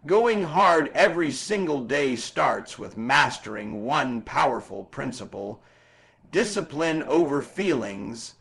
Going hard every single day starts with mastering one powerful principle: discipline over feelings.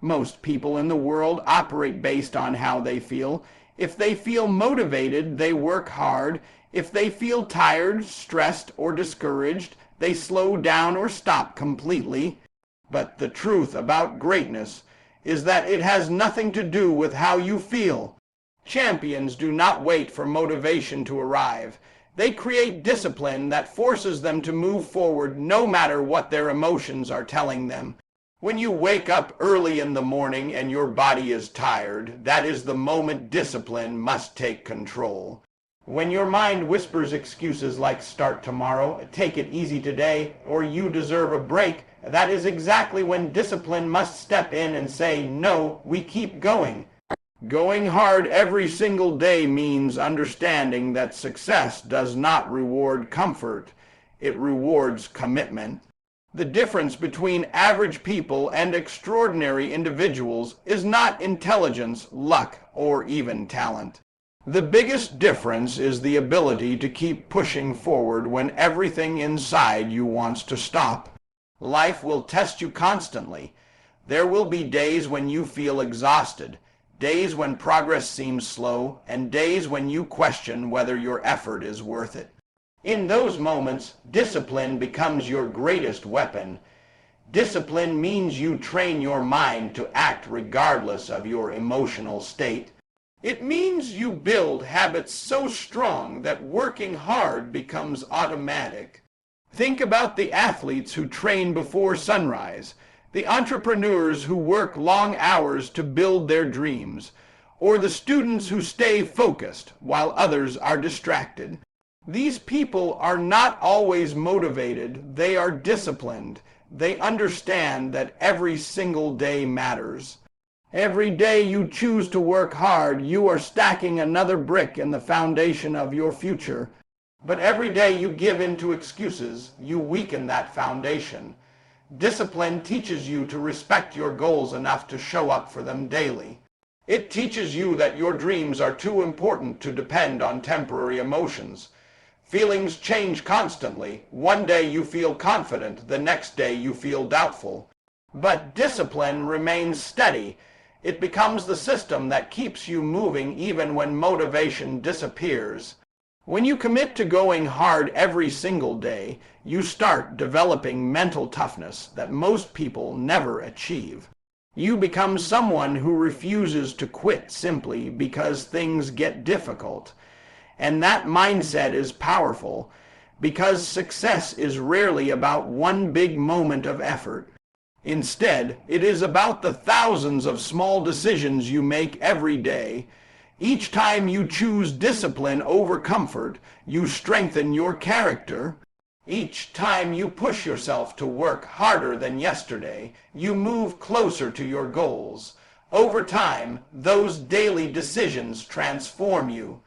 Most people in the world operate based on how they feel. If they feel motivated, they work hard. If they feel tired, stressed, or discouraged, they slow down or stop completely. But the truth about greatness is that it has nothing to do with how you feel. Champions do not wait for motivation to arrive. They create discipline that forces them to move forward no matter what their emotions are telling them. When you wake up early in the morning and your body is tired, that is the moment discipline must take control. When your mind whispers excuses like "start tomorrow," "take it easy today," or "you deserve a break," that is exactly when discipline must step in and say, "No, we keep going." Going hard every single day means understanding that success does not reward comfort. It rewards commitment. The difference between average people and extraordinary individuals is not intelligence, luck, or even talent. The biggest difference is the ability to keep pushing forward when everything inside you wants to stop. Life will test you constantly. There will be days when you feel exhausted, days when progress seems slow, and days when you question whether your effort is worth it. In those moments, discipline becomes your greatest weapon. Discipline means you train your mind to act regardless of your emotional state. It means you build habits so strong that working hard becomes automatic. Think about the athletes who train before sunrise, the entrepreneurs who work long hours to build their dreams, or the students who stay focused while others are distracted. These people are not always motivated, they are disciplined. They understand that every single day matters. Every day you choose to work hard, you are stacking another brick in the foundation of your future. But every day you give in to excuses, you weaken that foundation. Discipline teaches you to respect your goals enough to show up for them daily. It teaches you that your dreams are too important to depend on temporary emotions. Feelings change constantly. One day you feel confident, the next day you feel doubtful. But discipline remains steady. It becomes the system that keeps you moving even when motivation disappears. When you commit to going hard every single day, you start developing mental toughness that most people never achieve. You become someone who refuses to quit simply because things get difficult. And that mindset is powerful because success is rarely about one big moment of effort. Instead, it is about the thousands of small decisions you make every day. Each time you choose discipline over comfort, you strengthen your character. Each time you push yourself to work harder than yesterday, you move closer to your goals. Over time, those daily decisions transform you.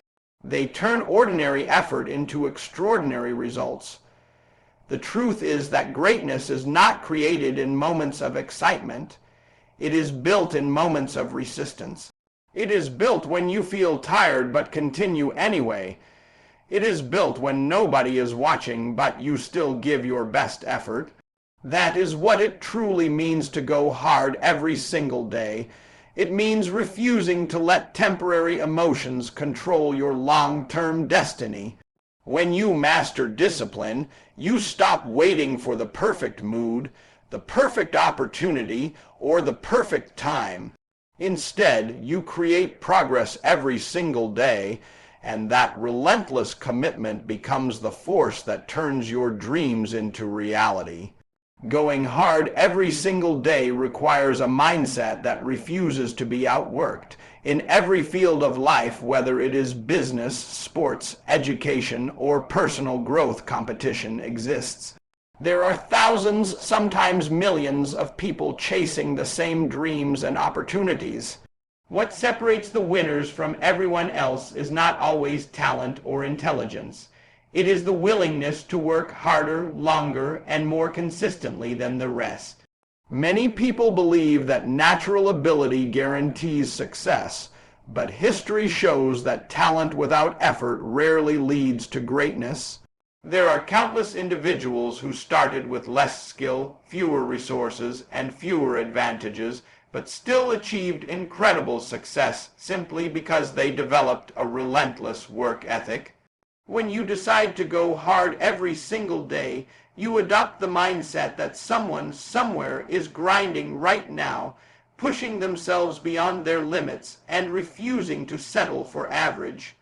They turn ordinary effort into extraordinary results. The truth is that greatness is not created in moments of excitement. It is built in moments of resistance. It is built when you feel tired but continue anyway. It is built when nobody is watching but you still give your best effort. That is what it truly means to go hard every single day. It means refusing to let temporary emotions control your long-term destiny. When you master discipline, you stop waiting for the perfect mood, the perfect opportunity, or the perfect time. Instead, you create progress every single day, and that relentless commitment becomes the force that turns your dreams into reality. Going hard every single day requires a mindset that refuses to be outworked. In every field of life, whether it is business, sports, education, or personal growth, competition exists. There are thousands, sometimes millions, of people chasing the same dreams and opportunities. What separates the winners from everyone else is not always talent or intelligence. It is the willingness to work harder, longer, and more consistently than the rest. Many people believe that natural ability guarantees success, But history shows that talent without effort rarely leads to greatness. There are countless individuals who started with less skill, fewer resources, and fewer advantages, but still achieved incredible success simply because they developed a relentless work ethic. When you decide to go hard every single day, you adopt the mindset that someone somewhere is grinding right now, pushing themselves beyond their limits and refusing to settle for average.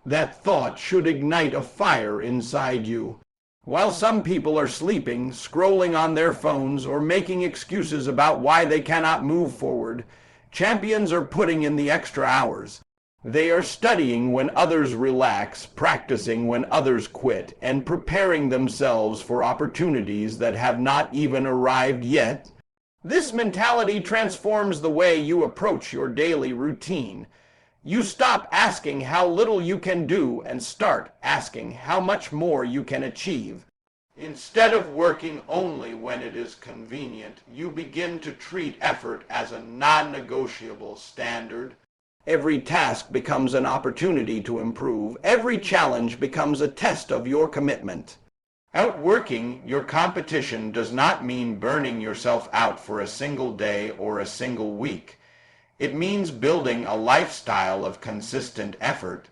That thought should ignite a fire inside you. While some people are sleeping, scrolling on their phones, or making excuses about why they cannot move forward, champions are putting in the extra hours. They are studying when others relax, practicing when others quit, and preparing themselves for opportunities that have not even arrived yet. This mentality transforms the way you approach your daily routine. You stop asking how little you can do and start asking how much more you can achieve. Instead of working only when it is convenient, you begin to treat effort as a non-negotiable standard. Every task becomes an opportunity to improve. Every challenge becomes a test of your commitment. Outworking your competition does not mean burning yourself out for a single day or a single week. It means building a lifestyle of consistent effort.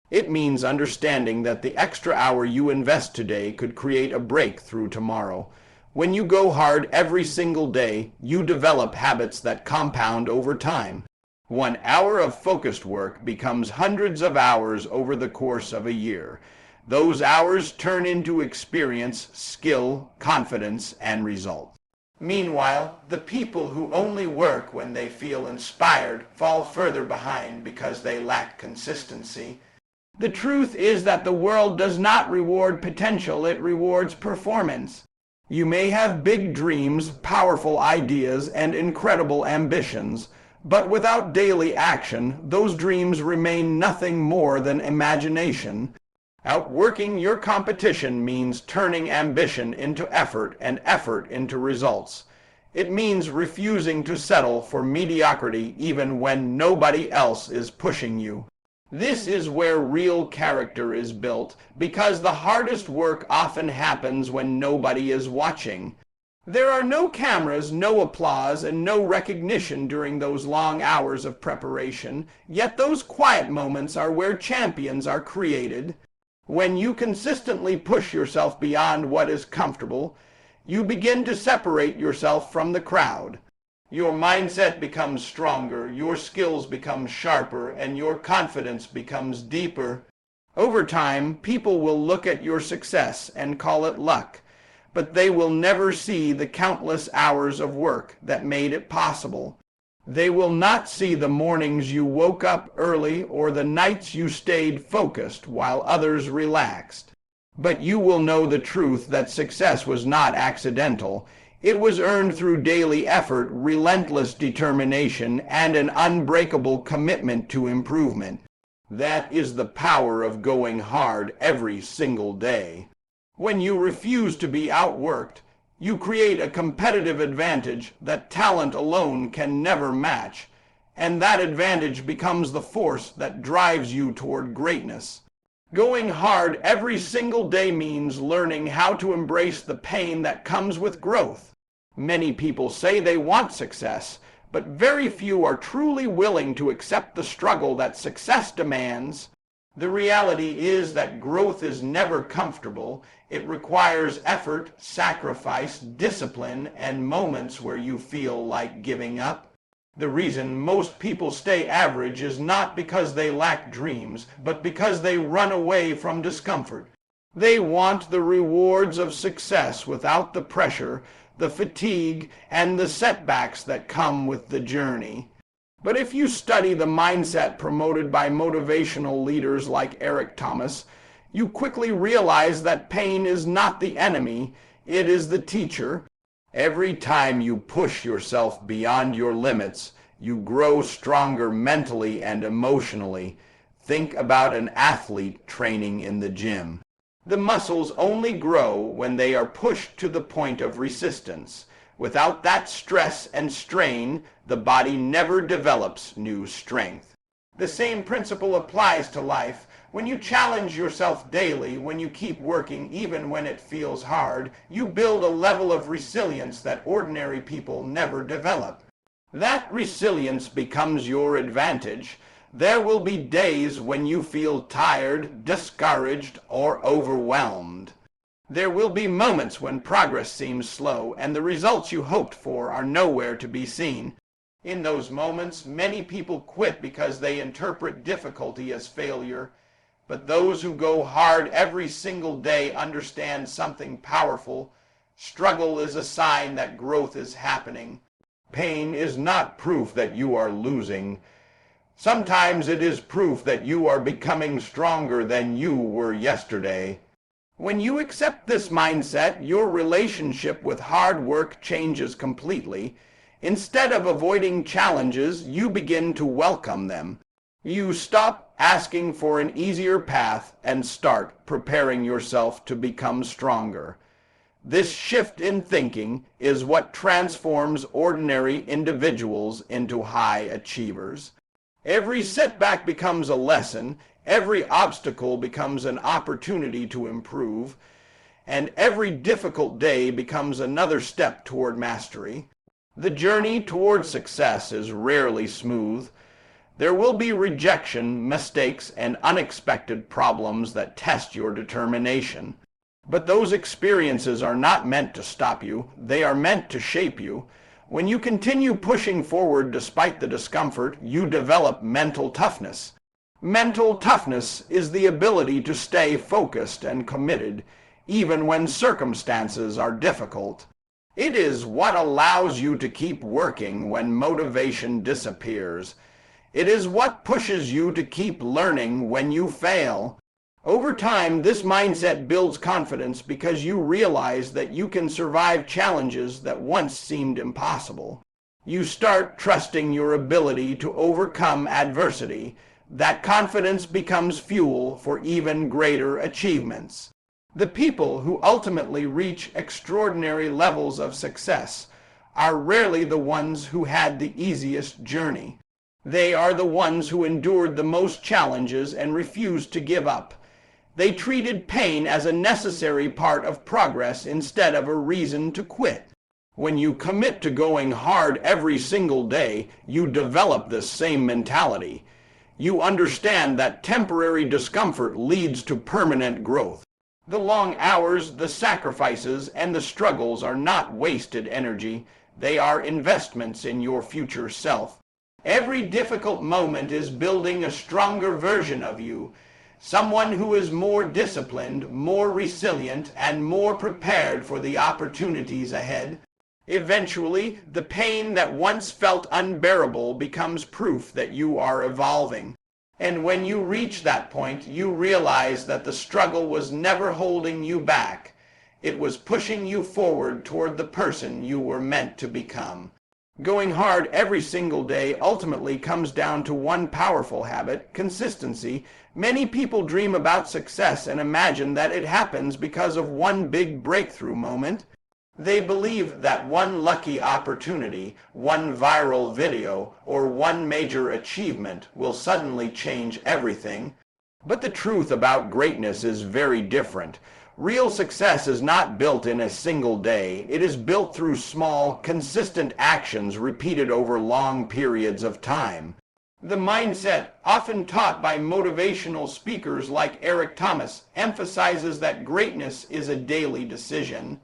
It means understanding that the extra hour you invest today could create a breakthrough tomorrow. When you go hard every single day, you develop habits that compound over time. 1 hour of focused work becomes hundreds of hours over the course of a year. Those hours turn into experience, skill, confidence, and results. Meanwhile, the people who only work when they feel inspired fall further behind because they lack consistency. The truth is that the world does not reward potential, it rewards performance. You may have big dreams, powerful ideas, and incredible ambitions, but without daily action, those dreams remain nothing more than imagination. Outworking your competition means turning ambition into effort and effort into results. It means refusing to settle for mediocrity even when nobody else is pushing you. This is where real character is built, because the hardest work often happens when nobody is watching. There are no cameras, no applause, and no recognition during those long hours of preparation, yet those quiet moments are where champions are created. When you consistently push yourself beyond what is comfortable, you begin to separate yourself from the crowd. Your mindset becomes stronger, your skills become sharper, and your confidence becomes deeper. Over time, people will look at your success and call it luck, but they will never see the countless hours of work that made it possible. They will not see the mornings you woke up early or the nights you stayed focused while others relaxed. But you will know the truth that success was not accidental. It was earned through daily effort, relentless determination, and an unbreakable commitment to improvement. That is the power of going hard every single day. When you refuse to be outworked, you create a competitive advantage that talent alone can never match, and that advantage becomes the force that drives you toward greatness. Going hard every single day means learning how to embrace the pain that comes with growth. Many people say they want success, but very few are truly willing to accept the struggle that success demands. The reality is that growth is never comfortable. It requires effort, sacrifice, discipline, and moments where you feel like giving up. The reason most people stay average is not because they lack dreams, but because they run away from discomfort. They want the rewards of success without the pressure, the fatigue, and the setbacks that come with the journey. But if you study the mindset promoted by motivational leaders like Eric Thomas, you quickly realize that pain is not the enemy, it is the teacher. Every time you push yourself beyond your limits, you grow stronger mentally and emotionally. Think about an athlete training in the gym. The muscles only grow when they are pushed to the point of resistance. Without that stress and strain, the body never develops new strength. The same principle applies to life. When you challenge yourself daily, when you keep working even when it feels hard, you build a level of resilience that ordinary people never develop. That resilience becomes your advantage. There will be days when you feel tired, discouraged, or overwhelmed. There will be moments when progress seems slow and the results you hoped for are nowhere to be seen. In those moments, many people quit because they interpret difficulty as failure. But those who go hard every single day understand something powerful. Struggle is a sign that growth is happening. Pain is not proof that you are losing. Sometimes it is proof that you are becoming stronger than you were yesterday. When you accept this mindset, your relationship with hard work changes completely. Instead of avoiding challenges, you begin to welcome them. You stop asking for an easier path and start preparing yourself to become stronger. This shift in thinking is what transforms ordinary individuals into high achievers. Every setback becomes a lesson, every obstacle becomes an opportunity to improve, and every difficult day becomes another step toward mastery. The journey toward success is rarely smooth. There will be rejection, mistakes, and unexpected problems that test your determination. But those experiences are not meant to stop you. They are meant to shape you. When you continue pushing forward despite the discomfort, you develop mental toughness. Mental toughness is the ability to stay focused and committed, even when circumstances are difficult. It is what allows you to keep working when motivation disappears. It is what pushes you to keep learning when you fail. Over time, this mindset builds confidence because you realize that you can survive challenges that once seemed impossible. You start trusting your ability to overcome adversity. That confidence becomes fuel for even greater achievements. The people who ultimately reach extraordinary levels of success are rarely the ones who had the easiest journey. They are the ones who endured the most challenges and refused to give up. They treated pain as a necessary part of progress instead of a reason to quit. When you commit to going hard every single day, you develop this same mentality. You understand that temporary discomfort leads to permanent growth. The long hours, the sacrifices, and the struggles are not wasted energy. They are investments in your future self. Every difficult moment is building a stronger version of you. Someone who is more disciplined, more resilient, and more prepared for the opportunities ahead. Eventually, the pain that once felt unbearable becomes proof that you are evolving. And when you reach that point, you realize that the struggle was never holding you back. It was pushing you forward toward the person you were meant to become. Going hard every single day ultimately comes down to one powerful habit: consistency. Many people dream about success and imagine that it happens because of one big breakthrough moment. They believe that one lucky opportunity, one viral video, or one major achievement will suddenly change everything. But the truth about greatness is very different. Real success is not built in a single day. It is built through small, consistent actions repeated over long periods of time. The mindset, often taught by motivational speakers like Eric Thomas, emphasizes that greatness is a daily decision.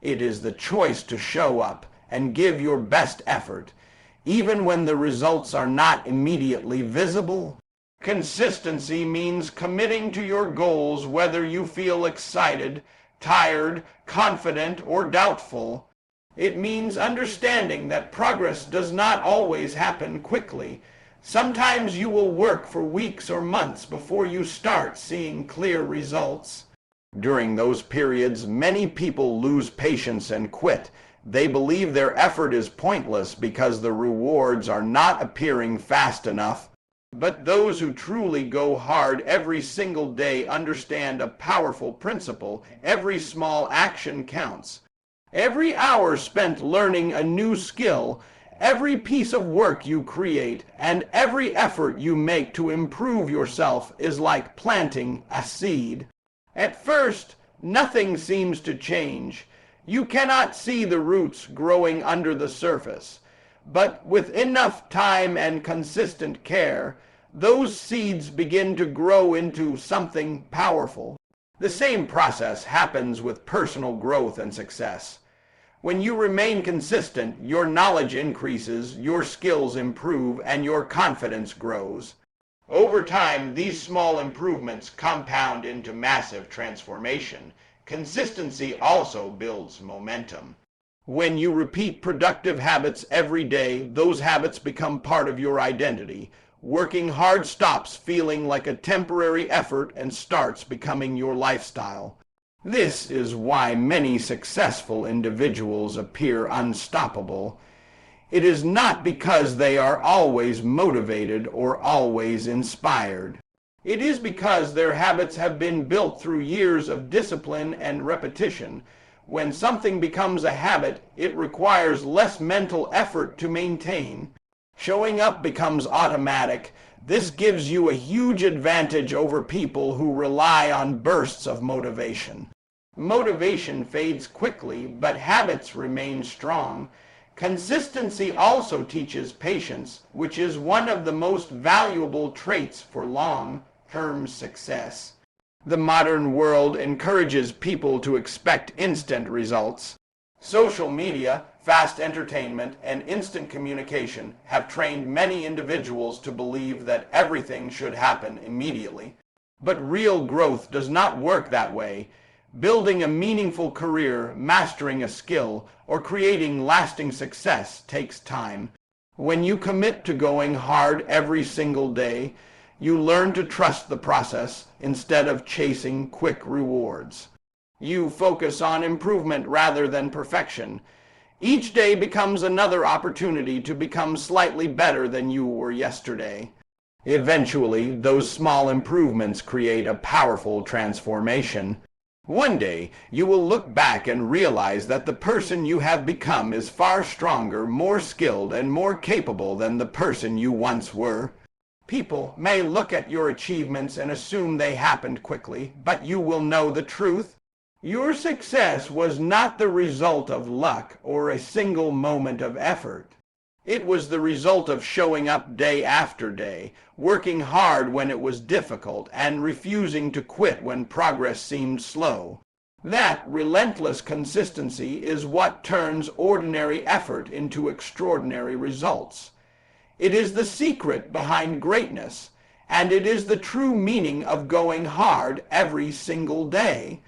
It is the choice to show up and give your best effort, even when the results are not immediately visible. Consistency means committing to your goals whether you feel excited, tired, confident, or doubtful. It means understanding that progress does not always happen quickly. Sometimes you will work for weeks or months before you start seeing clear results. During those periods, many people lose patience and quit. They believe their effort is pointless because the rewards are not appearing fast enough. But those who truly go hard every single day understand a powerful principle: every small action counts. Every hour spent learning a new skill, Every piece of work you create and every effort you make to improve yourself is like planting a seed. At first, nothing seems to change. You cannot see the roots growing under the surface. But with enough time and consistent care, those seeds begin to grow into something powerful. The same process happens with personal growth and success. When you remain consistent, your knowledge increases, your skills improve, and your confidence grows. Over time, these small improvements compound into massive transformation. Consistency also builds momentum. When you repeat productive habits every day, those habits become part of your identity. Working hard stops feeling like a temporary effort and starts becoming your lifestyle. This is why many successful individuals appear unstoppable. It is not because they are always motivated or always inspired. It is because their habits have been built through years of discipline and repetition. When something becomes a habit, it requires less mental effort to maintain. Showing up becomes automatic. This gives you a huge advantage over people who rely on bursts of motivation. Motivation fades quickly, but habits remain strong. Consistency also teaches patience, which is one of the most valuable traits for long-term success. The modern world encourages people to expect instant results. Social media, fast entertainment, and instant communication have trained many individuals to believe that everything should happen immediately. But real growth does not work that way. Building a meaningful career, mastering a skill, or creating lasting success takes time. When you commit to going hard every single day, you learn to trust the process instead of chasing quick rewards. You focus on improvement rather than perfection. Each day becomes another opportunity to become slightly better than you were yesterday. Eventually, those small improvements create a powerful transformation. One day, you will look back and realize that the person you have become is far stronger, more skilled, and more capable than the person you once were. People may look at your achievements and assume they happened quickly, but you will know the truth. Your success was not the result of luck or a single moment of effort. It was the result of showing up day after day, working hard when it was difficult, and refusing to quit when progress seemed slow. That relentless consistency is what turns ordinary effort into extraordinary results. It is the secret behind greatness, and it is the true meaning of going hard every single day.